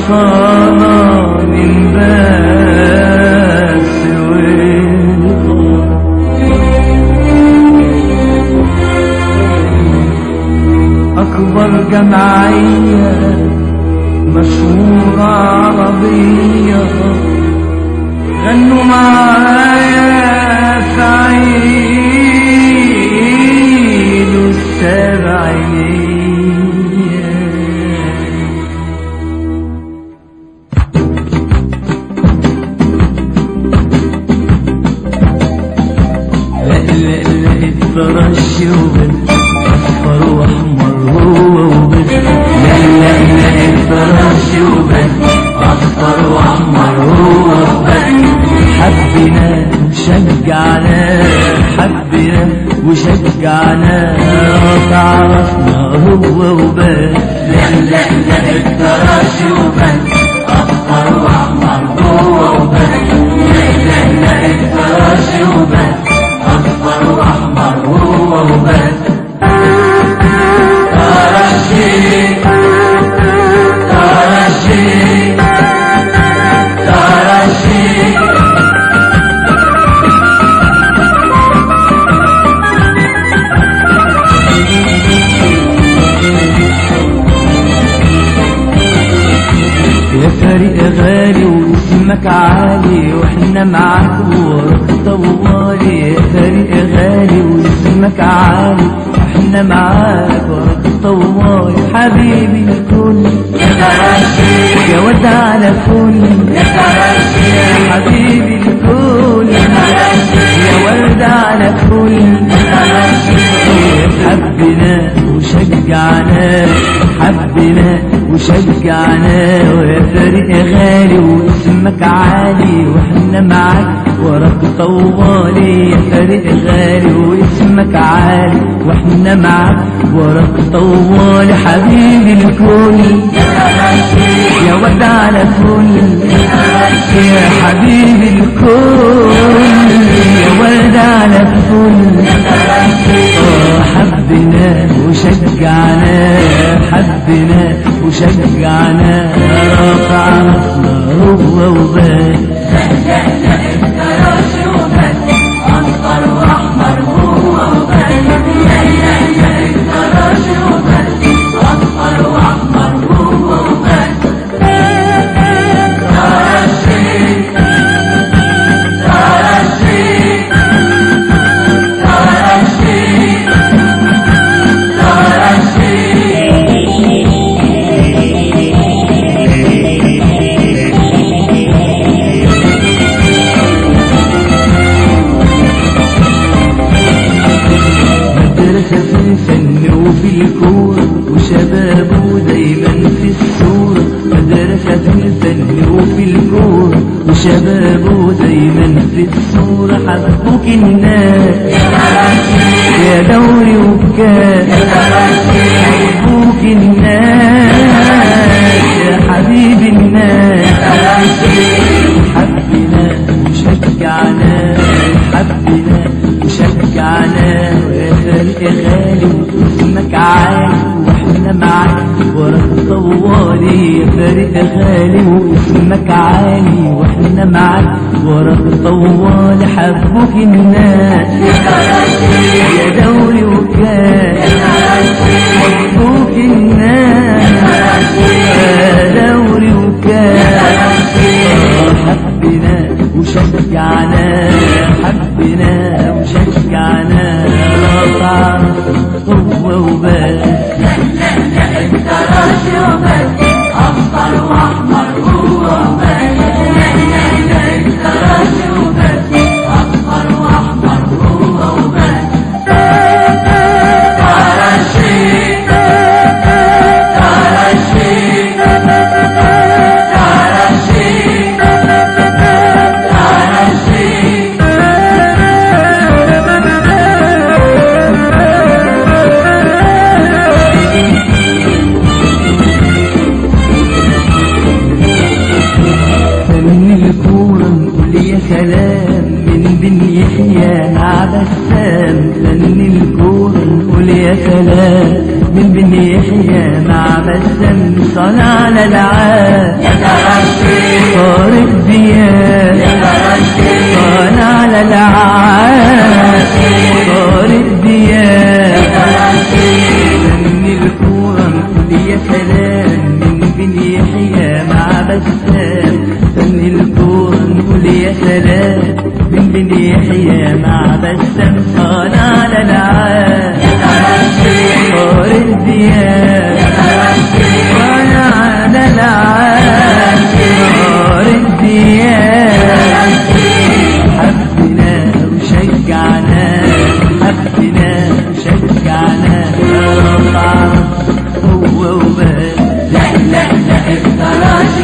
وصالة من بس أكبر جمعية مشهورة عربية غنوا معايا في عيد السبعينية. لا الترشي وبس أصفر وأحمر هو وبس. لا الترشي وبس أصفر وأحمر هو وبس. حبنا وشجعنا حبنا وشجعنا تعرفنا هو وبس. لا الترشي وبس أصفر وأحمر هو وبس. لا الترشي وبس أصفر وأحمر هو وبس. ترشي ترشي ترشي يا فريق غالي واسمك عالي واحنا معاك وراك طوالي. يا فريق غالي واسمك عالي واحنا معاك وراك طوالي. حبيبي الكل يا ترشي يا ود على كل يا ترشي. يا حبيبي الكل يا ترشي يا ورد على كل يا ترشي. حبنا وشجعنا حبنا وشجعنا ويا فريق غالي واسمك عالي واحنا معاك وراك طوالي. يا فريق غالي واسمك عالي واحنا معاك وراك طوالي. حبيبي الكل يا ود على كل يا حبيبي الكل يا ورد على كل. حبنا وشجعنا حبنا وشجعنا رافع راسنا هو وبس. لا الترشي وبس أصفر وأحمر هو وبس. لا الترشي وبس أصفر وأحمر هو وبس. ترشي ترشي ترشي مدرسة في الفن وفي الكورة وشبابه دايما في الصورة. مدرسة في الفن وفي الكورة وشبابه دايما في الصورة. حبوك الناس يا دوري وبكاء. حبوك الناس يا حبيبي الناس. حبنا وشجعنا حبنا وشجعنا ويا فريق غالي واسمك عالي واحنا معاك وراك طوالي. يا فريق غالي واسمك عالي واحنا معاك وراك طوالي. حبوك الناس يا دوري وكان. حبوك الناس يا دوري وكان. حبنا وشجعنا حبنا وشجعنا رافع هو وبس. لا الترشي وبس أصفر وأحمر هو وبس. لا الترشي وبس أصفر وأحمر هو وبس. ترشي ترشي ترشي كلام من بن يحيى مع بسام. فن الكورة نقول يا سلام من بن يحيى مع بسام صنع على العاب يا ترى الشيخ طارق دياب يا ترى الشيخ صنع على العاب طارق دياب يا ترى الشيخ فن الكورة نقول يا سلام من بن يحيى مع بسام فن الكورة نقول يا سلام من بن يحيى مع بسام صنع على العاب يا ترى الشيخ طارق دياب يا ترى الشيخ صنع على العاب طارق دياب حبنا وشجعنا حبنا وشجعنا يا رب هو وبس لا لا لا افتراش